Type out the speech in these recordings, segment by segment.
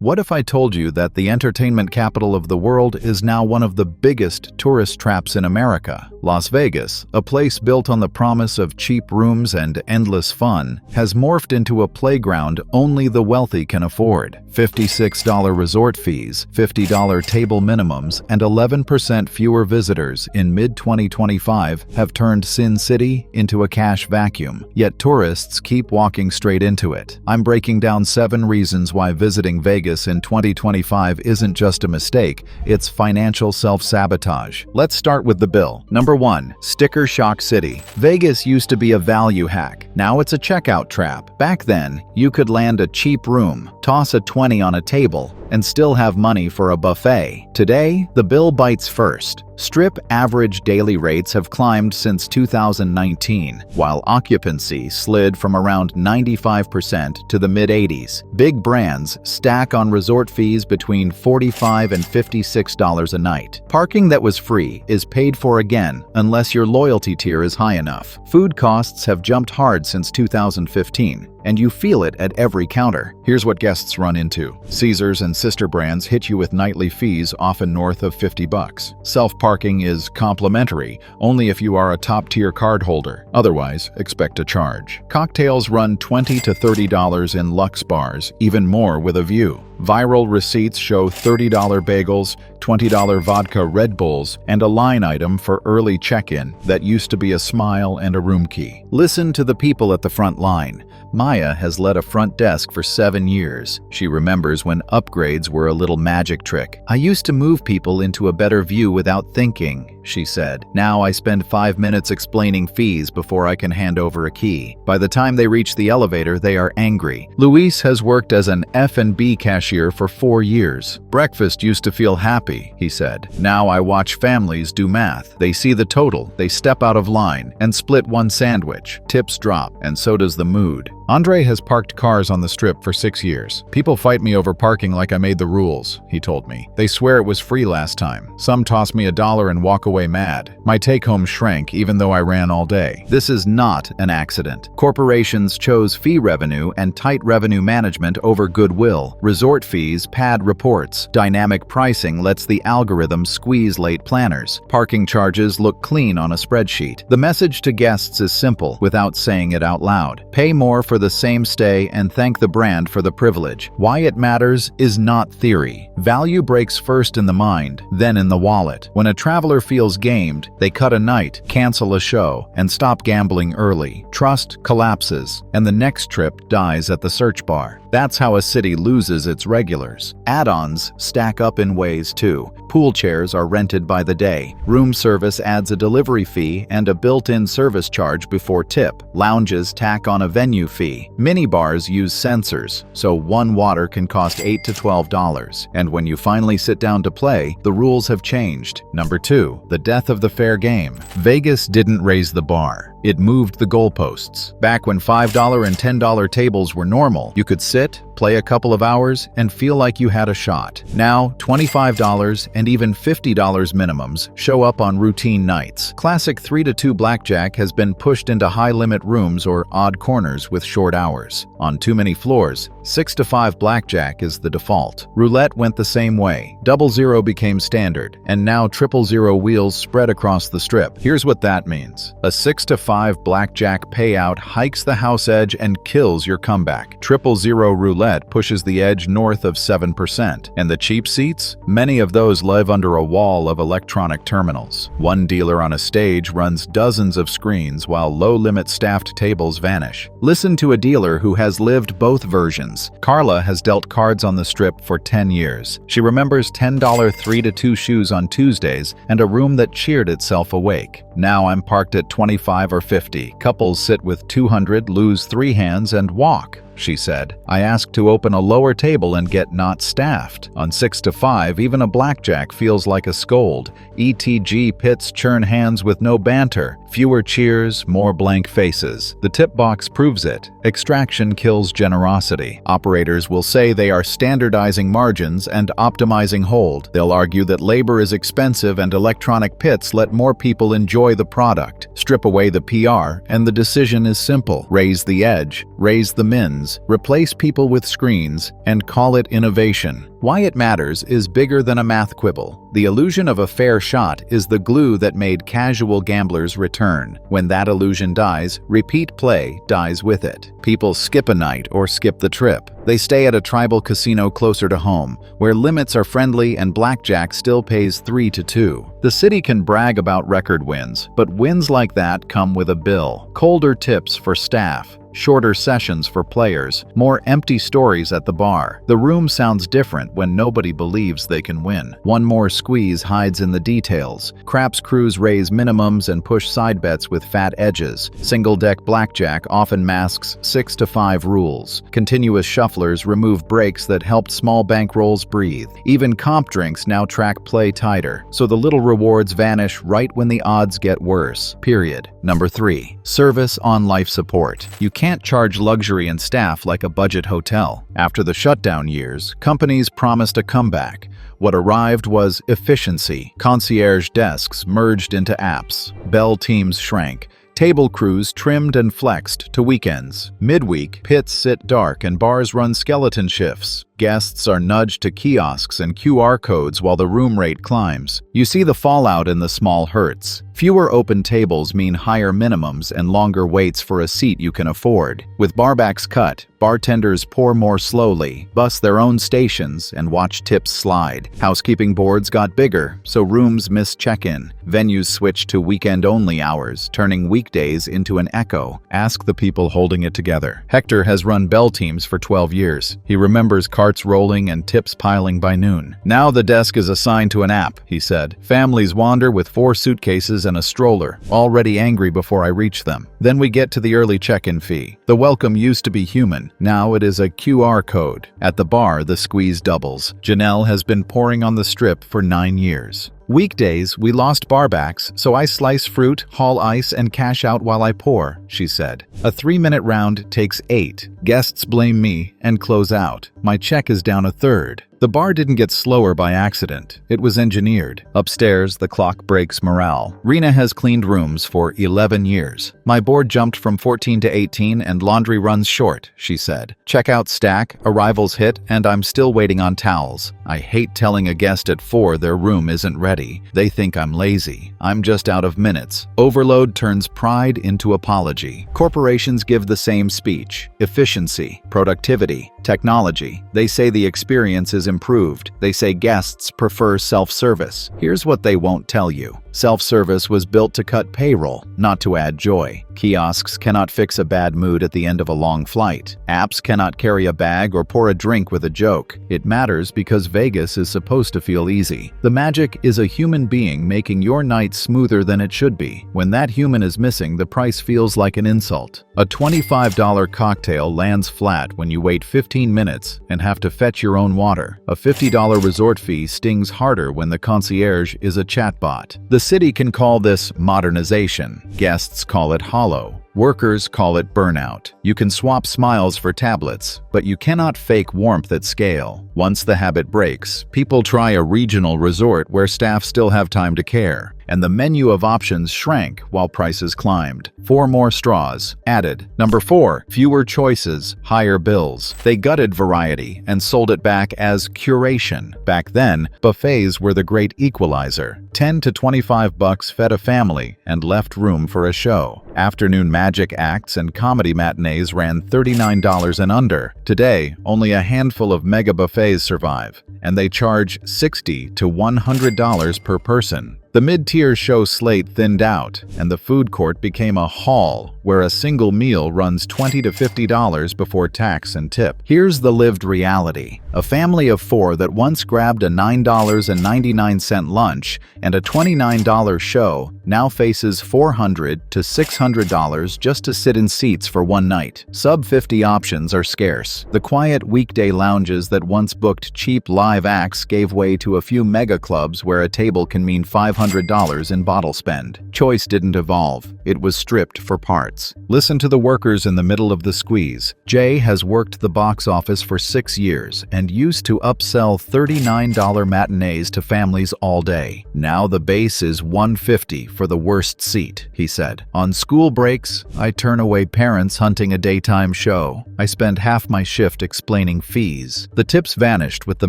What if I told you that the entertainment capital of the world is now one of the biggest tourist traps in America? Las Vegas, a place built on the promise of cheap rooms and endless fun, has morphed into a playground only the wealthy can afford. $56 resort fees, $50 table minimums, and 11% fewer visitors in mid-2025 have turned Sin City into a cash vacuum. Yet tourists keep walking straight into it. I'm breaking down 7 reasons why visiting Vegas in 2025 isn't just a mistake, it's financial self-sabotage. Let's start with the bill. Number 1. Sticker shock city. Vegas used to be a value hack. Now it's a checkout trap. Back then, you could land a cheap room, toss a 20 on a table, and still have money for a buffet. Today, the bill bites first. Strip average daily rates have climbed since 2019, while occupancy slid from around 95% to the mid-80s. Big brands stack on resort fees between $45 and $56 a night. Parking that was free is paid for again unless your loyalty tier is high enough. Food costs have jumped hard since 2015, and you feel it at every counter. Here's what guests run into. Caesars and sister brands hit you with nightly fees often north of $50. Self-parking is complimentary, only if you are a top-tier cardholder. Otherwise, expect a charge. Cocktails run $20 to $30 in Lux bars, even more with a view. Viral receipts show $30 bagels, $20 vodka Red Bulls, and a line item for early check-in that used to be a smile and a room key. Listen to the people at the front line. Maya has led a front desk for 7 years. She remembers when upgrades were a little magic trick. "I used to move people into a better view without thinking," she said. "Now I spend 5 minutes explaining fees before I can hand over a key. By the time they reach the elevator, they are angry." Luis has worked as an F&B cashier for 4 years. "Breakfast used to feel happy," he said. "Now I watch families do math. They see the total, they step out of line, and split one sandwich. Tips drop, and so does the mood." Andre has parked cars on the Strip for 6 years. "People fight me over parking like I made the rules," he told me. "They swear it was free last time. Some toss me $1 and walk away mad. My take-home shrank even though I ran all day." This is not an accident. Corporations chose fee revenue and tight revenue management over goodwill. Resort fees pad reports. Dynamic pricing lets the algorithm squeeze late planners. Parking charges look clean on a spreadsheet. The message to guests is simple without saying it out loud. Pay more for the same stay and thank the brand for the privilege. Why it matters is not theory. Value breaks first in the mind, then in the wallet. When a traveler feels gamed, they cut a night, cancel a show, and stop gambling early. Trust collapses, and the next trip dies at the search bar. That's how a city loses its regulars. Add-ons stack up in ways too. Pool chairs are rented by the day. Room service adds a delivery fee and a built-in service charge before tip. Lounges tack on a venue fee. Minibars use sensors, so one water can cost $8 to $12. And when you finally sit down to play, the rules have changed. Number 2. The death of the fair game. Vegas didn't raise the bar. It moved the goalposts. Back when $5 and $10 tables were normal, you could sit, play a couple of hours, and feel like you had a shot. Now, $25 and even $50 minimums show up on routine nights. Classic 3 to 2 blackjack has been pushed into high-limit rooms or odd corners with short hours. On too many floors, 6 to 5 blackjack is the default. Roulette went the same way. 00 became standard, and now 000 wheels spread across the Strip. Here's what that means. A 6 to 5 blackjack payout hikes the house edge and kills your comeback. 000 roulette pushes the edge north of 7%. And the cheap seats? Many of those live under a wall of electronic terminals. One dealer on a stage runs dozens of screens while low-limit staffed tables vanish. Listen to a dealer who has lived both versions. Carla has dealt cards on the Strip for 10 years. She remembers $10 3 to 2 shoes on Tuesdays and a room that cheered itself awake. "Now I'm parked at 25 or 50. Couples sit with 200, lose 3 hands, and walk," she said. "I asked to open a lower table and get not staffed. On 6 to 5, even a blackjack feels like a scold. ETG pits churn hands with no banter. Fewer cheers, more blank faces. The tip box proves it. Extraction kills generosity. Operators will say they are standardizing margins and optimizing hold. They'll argue that labor is expensive and electronic pits let more people enjoy the product. Strip away the PR, and the decision is simple. Raise the edge, raise the mins, machines, replace people with screens, and call it innovation. Why it matters is bigger than a math quibble. The illusion of a fair shot is the glue that made casual gamblers return. When that illusion dies, repeat play dies with it. People skip a night or skip the trip. They stay at a tribal casino closer to home, where limits are friendly and blackjack still pays 3-2. The city can brag about record wins, but wins like that come with a bill. Colder tips for staff, shorter sessions for players, more empty stories at the bar. The room sounds different when nobody believes they can win. One more squeeze hides in the details. Craps crews raise minimums and push side bets with fat edges. Single-deck blackjack often masks 6-5 rules. Continuous shufflers remove breaks that helped small bankrolls breathe. Even comp drinks now track play tighter, so the little rewards vanish right when the odds get worse. Period. Number 3. Service on life support. You can't charge luxury and staff like a budget hotel. After the shutdown years, companies promised a comeback. What arrived was efficiency. Concierge desks merged into apps. Bell teams shrank. Table crews trimmed and flexed to weekends. Midweek, pits sit dark and bars run skeleton shifts. Guests are nudged to kiosks and QR codes while the room rate climbs. You see the fallout in the small hurts. Fewer open tables mean higher minimums and longer waits for a seat you can afford. With barbacks cut, bartenders pour more slowly, bus their own stations, and watch tips slide. Housekeeping boards got bigger, so rooms miss check-in. Venues switched to weekend-only hours, turning weekdays into an echo. Ask the people holding it together. Hector has run bell teams for 12 years. He remembers carts rolling and tips piling by noon. Now the desk is assigned to an app, he said. Families wander with 4 suitcases and a stroller, already angry before I reach them. Then we get to the early check-in fee. The welcome used to be human. Now it is a QR code. At the bar, the squeeze doubles. Janelle has been pouring on the strip for 9 years. Weekdays, we lost barbacks, so I slice fruit, haul ice, and cash out while I pour, she said. A 3-minute round takes 8. Guests blame me and close out. My check is down a third. The bar didn't get slower by accident. It was engineered. Upstairs, the clock breaks morale. Rena has cleaned rooms for 11 years. My board jumped from 14 to 18 and laundry runs short, she said. Checkout stack, arrivals hit, and I'm still waiting on towels. I hate telling a guest at 4 their room isn't ready. They think I'm lazy. I'm just out of minutes. Overload turns pride into apology. Corporations give the same speech. Efficiency, productivity, technology. They say the experience is improved. They say guests prefer self-service. Here's what they won't tell you. Self-service was built to cut payroll, not to add joy. Kiosks cannot fix a bad mood at the end of a long flight. Apps cannot carry a bag or pour a drink with a joke. It matters because Vegas is supposed to feel easy. The magic is a human being making your night smoother than it should be. When that human is missing, the price feels like an insult. A $25 cocktail lands flat when you wait 15 minutes and have to fetch your own water. A $50 resort fee stings harder when the concierge is a chatbot. The city can call this modernization. Guests call it hollow. Workers call it burnout. You can swap smiles for tablets, but you cannot fake warmth at scale. Once the habit breaks, people try a regional resort where staff still have time to care, and the menu of options shrank while prices climbed. 4 more straws added. Number 4, fewer choices, higher bills. They gutted variety and sold it back as curation. Back then, buffets were the great equalizer. $10 to $25 fed a family and left room for a show. Afternoon magic acts and comedy matinees ran $39 and under. Today, only a handful of mega buffets survive, and they charge $60 to $100 per person. The mid-tier show slate thinned out, and the food court became a hall where a single meal runs $20 to $50 before tax and tip. Here's the lived reality. A family of 4 that once grabbed a $9.99 lunch and a $29 show now faces $400 to $600 just to sit in seats for one night. Sub-50 options are scarce. The quiet weekday lounges that once booked cheap live acts gave way to a few mega clubs where a table can mean $500 in bottle spend. Choice didn't evolve. It was stripped for parts. Listen to the workers in the middle of the squeeze. Jay has worked the box office for 6 years and used to upsell $39 matinees to families all day. Now the base is $150 for the worst seat, he said. On school breaks, I turn away parents hunting a daytime show. I spend half my shift explaining fees. The tips vanished with the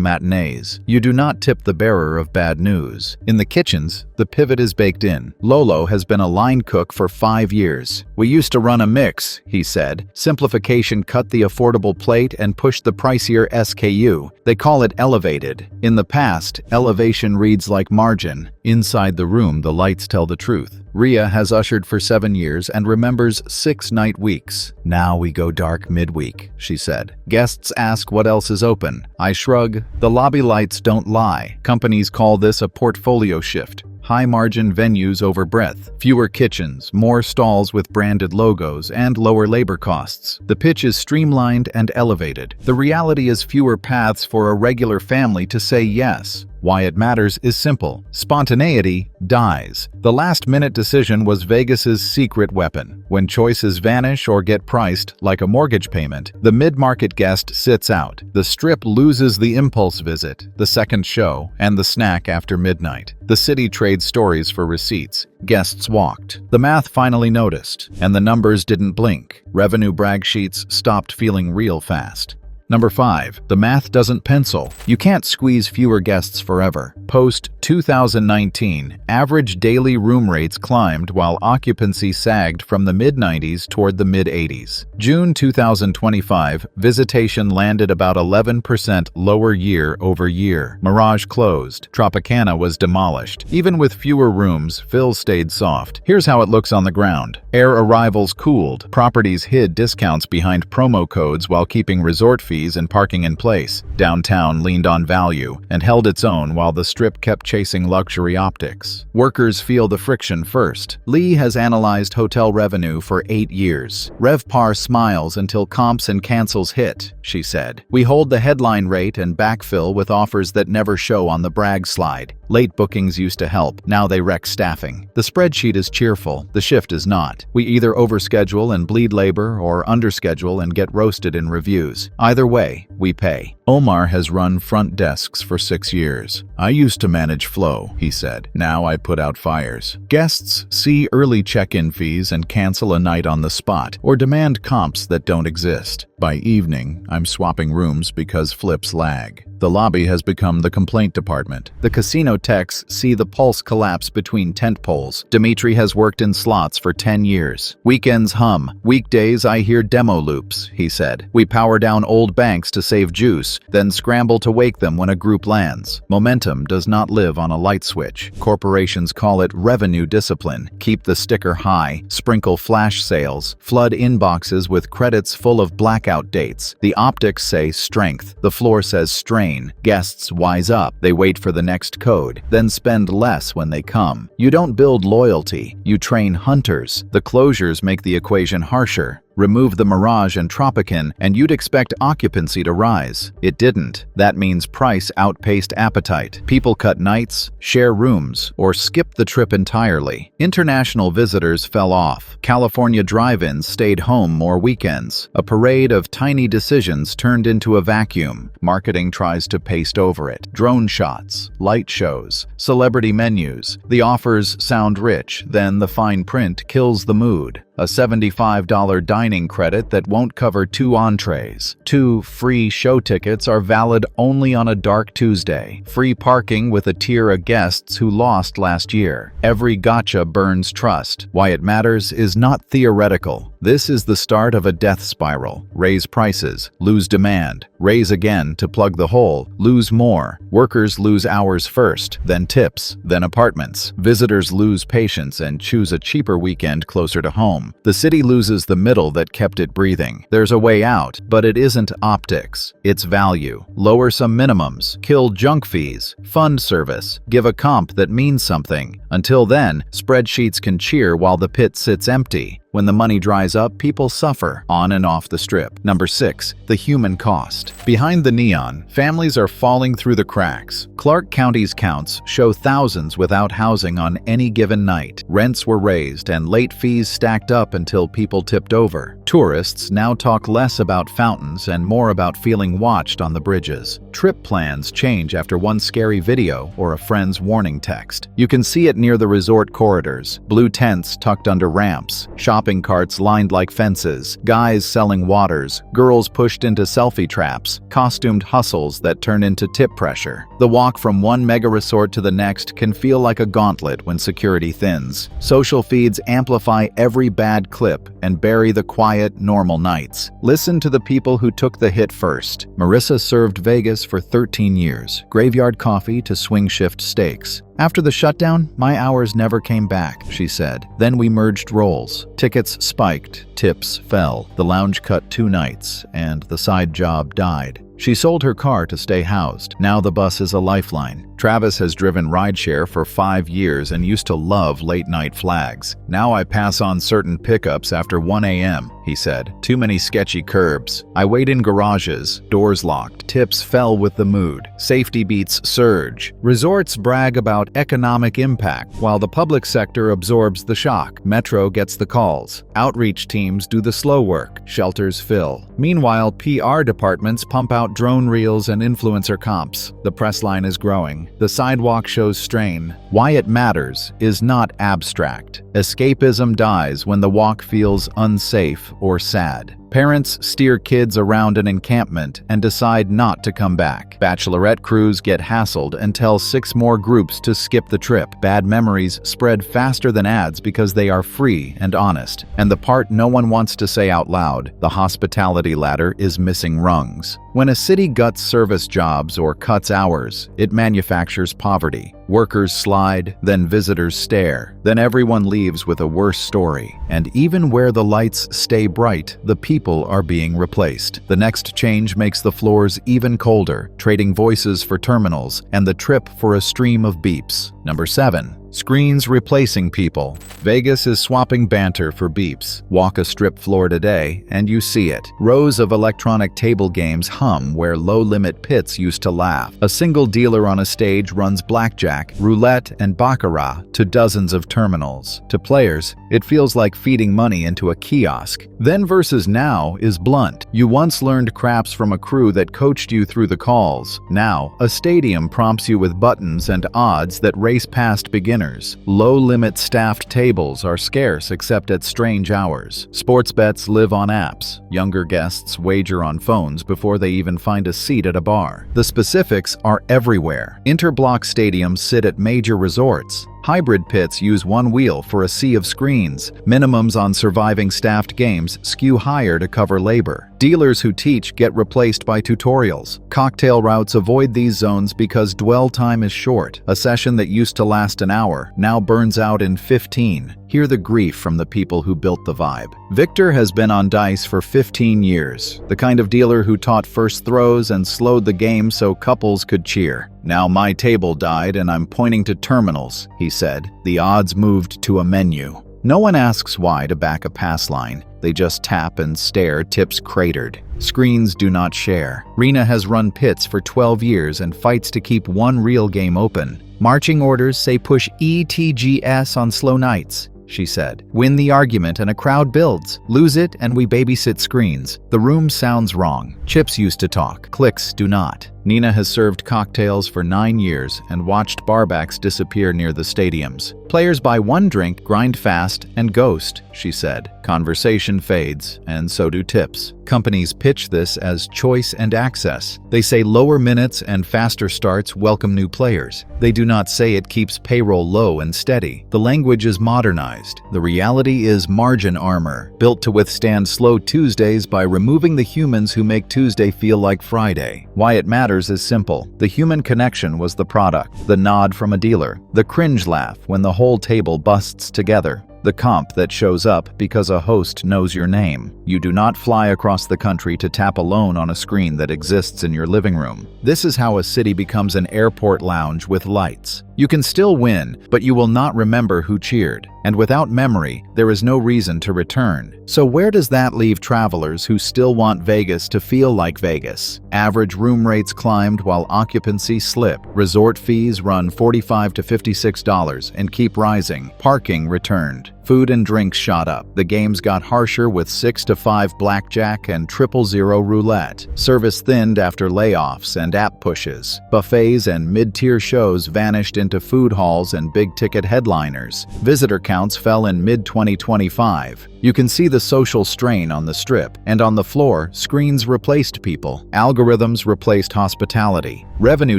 matinees. You do not tip the bearer of bad news. In the kitchens, the pivot is baked in. Lolo has been a line cook for 5 years. We used to run a mix, he said. Simplification cut the affordable plate and pushed the pricier SKU. They call it elevated. In the past, elevation reads like margin. Inside the room, the lights tell the truth. Ria has ushered for 7 years and remembers 6 night weeks. Now we go dark midweek, she said. Guests ask what else is open. I shrug. The lobby lights don't lie. Companies call this a portfolio shift. High-margin venues over breadth, fewer kitchens, more stalls with branded logos, and lower labor costs. The pitch is streamlined and elevated. The reality is fewer paths for a regular family to say yes. Why it matters is simple. Spontaneity dies. The last-minute decision was Vegas's secret weapon. When choices vanish or get priced, like a mortgage payment, the mid-market guest sits out. The Strip loses the impulse visit, the second show, and the snack after midnight. The city trades stories for receipts. Guests walked. The math finally noticed, and the numbers didn't blink. Revenue brag sheets stopped feeling real fast. Number 5. The math doesn't pencil. You can't squeeze fewer guests forever. Post-2019, average daily room rates climbed while occupancy sagged from the mid-90s toward the mid-80s. June 2025, visitation landed about 11% lower year over year. Mirage closed. Tropicana was demolished. Even with fewer rooms, Phil stayed soft. Here's how it looks on the ground. Air arrivals cooled. Properties hid discounts behind promo codes while keeping resort fees and parking in place. Downtown leaned on value and held its own while the Strip kept chasing luxury optics. Workers feel the friction first. Lee has analyzed hotel revenue for 8 years. RevPAR smiles until comps and cancels hit, she said. We hold the headline rate and backfill with offers that never show on the brag slide. Late bookings used to help, now they wreck staffing. The spreadsheet is cheerful, the shift is not. We either overschedule and bleed labor or underschedule and get roasted in reviews. Either way, we pay. Omar has run front desks for 6 years. I used to manage flow, he said. Now I put out fires. Guests see early check-in fees and cancel a night on the spot, or demand comps that don't exist. By evening, I'm swapping rooms because flips lag. The lobby has become the complaint department. The casino techs see the pulse collapse between tent poles. Dimitri has worked in slots for 10 years. Weekends hum. Weekdays I hear demo loops, he said. We power down old banks to save juice, then scramble to wake them when a group lands. Momentum does not live on a light switch. Corporations call it revenue discipline. Keep the sticker high, sprinkle flash sales, flood inboxes with credits full of blackout dates. The optics say strength. The floor says strain. Guests wise up. They wait for the next code, then spend less when they come. You don't build loyalty. You train hunters. The closures make the equation harsher. Remove the Mirage and Tropican, and you'd expect occupancy to rise. It didn't. That means price outpaced appetite. People cut nights, share rooms, or skip the trip entirely. International visitors fell off. California drive-ins stayed home more weekends. A parade of tiny decisions turned into a vacuum. Marketing tries to paste over it. Drone shots, light shows, celebrity menus. The offers sound rich, then the fine print kills the mood. A $75 dining credit that won't cover 2 entrees. 2 free show tickets are valid only on a dark Tuesday. Free parking with a tier of guests who lost last year. Every gotcha burns trust. Why it matters is not theoretical. This is the start of a death spiral. Raise prices, lose demand. Raise again to plug the hole, lose more. Workers lose hours first, then tips, then apartments. Visitors lose patience and choose a cheaper weekend closer to home. The city loses the middle that kept it breathing. There's a way out, but it isn't optics. It's value. Lower some minimums. Kill junk fees. Fund service. Give a comp that means something. Until then, spreadsheets can cheer while the pit sits empty. When the money dries up, people suffer, on and off the Strip. Number 6. The human cost. Behind the neon, families are falling through the cracks. Clark County's counts show thousands without housing on any given night. Rents were raised and late fees stacked up until people tipped over. Tourists now talk less about fountains and more about feeling watched on the bridges. Trip plans change after one scary video or a friend's warning text. You can see it near the resort corridors. Blue tents tucked under ramps. Shops shopping carts lined like fences, guys selling waters, girls pushed into selfie traps, costumed hustles that turn into tip pressure. The walk from one mega resort to the next can feel like a gauntlet when security thins. Social feeds amplify every bad clip and bury the quiet, normal nights. Listen to the people who took the hit first. Marissa served Vegas for 13 years, graveyard coffee to swing shift steaks. "After the shutdown, my hours never came back," she said. "Then we merged roles. Tickets spiked, tips fell, the lounge cut 2 nights, and the side job died." She sold her car to stay housed. Now the bus is a lifeline. Travis has driven rideshare for 5 years and used to love late-night flags. "Now I pass on certain pickups after 1 a.m., he said. "Too many sketchy curbs. I wait in garages, doors locked. Tips fell with the mood. Safety beats surge." Resorts brag about economic impact, while the public sector absorbs the shock. Metro gets the calls. Outreach teams do the slow work. Shelters fill. Meanwhile, PR departments pump out drone reels and influencer comps. The press line is growing. The sidewalk shows strain. Why it matters is not abstract. Escapism dies when the walk feels unsafe or sad. Parents steer kids around an encampment and decide not to come back. Bachelorette crews get hassled and tell 6 more groups to skip the trip. Bad memories spread faster than ads because they are free and honest. And the part no one wants to say out loud, the hospitality ladder is missing rungs. When a city guts service jobs or cuts hours, it manufactures poverty. Workers slide, then visitors stare. Then everyone leaves with a worse story. And even where the lights stay bright, the people are being replaced. The next change makes the floors even colder, trading voices for terminals and the trip for a stream of beeps. Number 7. Screens replacing people. Vegas is swapping banter for beeps. Walk a strip floor today, and you see it. Rows of electronic table games hum where low-limit pits used to laugh. A single dealer on a stage runs blackjack, roulette, and baccarat to dozens of terminals. To players, it feels like feeding money into a kiosk. Then versus now is blunt. You once learned craps from a crew that coached you through the calls. Now, a stadium prompts you with buttons and odds that race past beginners. Low-limit staffed tables are scarce except at strange hours. Sports bets live on apps. Younger guests wager on phones before they even find a seat at a bar. The specifics are everywhere. Interblock stadiums sit at major resorts. Hybrid pits use one wheel for a sea of screens. Minimums on surviving staffed games skew higher to cover labor. Dealers who teach get replaced by tutorials. Cocktail routes avoid these zones because dwell time is short. A session that used to last an hour now burns out in 15. Hear the grief from the people who built the vibe. Victor has been on dice for 15 years, the kind of dealer who taught first throws and slowed the game so couples could cheer. "Now my table died and I'm pointing to terminals," he said. The odds moved to a menu. No one asks why to back a pass line. They just tap and stare, tips cratered. Screens do not share. Rena has run pits for 12 years and fights to keep one real game open. "Marching orders say push ETGS on slow nights," she said. "Win the argument and a crowd builds. Lose it and we babysit screens. The room sounds wrong. Chips used to talk. Clicks do not." Nina has served cocktails for 9 years and watched barbacks disappear near the stadiums. "Players buy one drink, grind fast, and ghost," she said. "Conversation fades, and so do tips." Companies pitch this as choice and access. They say lower minutes and faster starts welcome new players. They do not say it keeps payroll low and steady. The language is modernized. The reality is margin armor, built to withstand slow Tuesdays by removing the humans who make Tuesday feel like Friday. Why it matters is simple. The human connection was the product. The nod from a dealer. The cringe laugh when the whole table busts together. The comp that shows up because a host knows your name. You do not fly across the country to tap alone on a screen that exists in your living room. This is how a city becomes an airport lounge with lights. You can still win, but you will not remember who cheered. And without memory, there is no reason to return. So where does that leave travelers who still want Vegas to feel like Vegas? Average room rates climbed while occupancy slipped. Resort fees run $45 to $56 and keep rising. Parking returned. Food and drinks shot up. The games got harsher with 6-to-5 blackjack and 000 roulette. Service thinned after layoffs and app pushes. Buffets and mid-tier shows vanished into food halls and big-ticket headliners. Visitor counts fell in mid-2025. You can see the social strain on the Strip, and on the floor, screens replaced people. Algorithms replaced hospitality. Revenue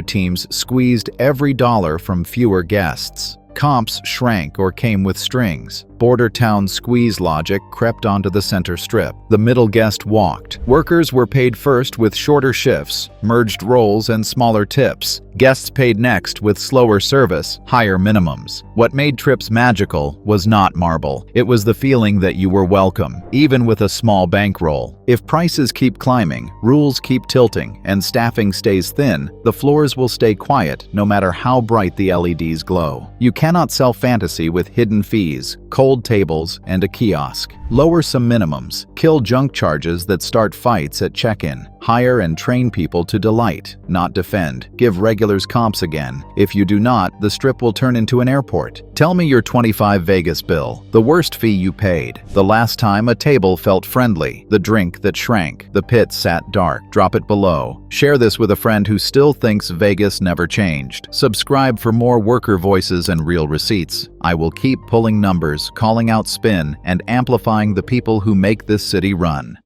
teams squeezed every dollar from fewer guests. Comps shrank or came with strings. Border town squeeze logic crept onto the center strip. The middle guest walked. Workers were paid first with shorter shifts, merged roles, and smaller tips. Guests paid next with slower service, higher minimums. What made trips magical was not marble. It was the feeling that you were welcome, even with a small bankroll. If prices keep climbing, rules keep tilting, and staffing stays thin, the floors will stay quiet no matter how bright the LEDs glow. You cannot sell fantasy with hidden fees, cold tables, and a kiosk. Lower some minimums. Kill junk charges that start fights at check-in. Hire and train people to delight, not defend. Give regulars comps again. If you do not, the Strip will turn into an airport. Tell me your 25 Vegas bill. The worst fee you paid. The last time a table felt friendly. The drink that shrank. The pit sat dark. Drop it below. Share this with a friend who still thinks Vegas never changed. Subscribe for more worker voices and real receipts. I will keep pulling numbers, calling out spin, and amplifying the people who make this city run.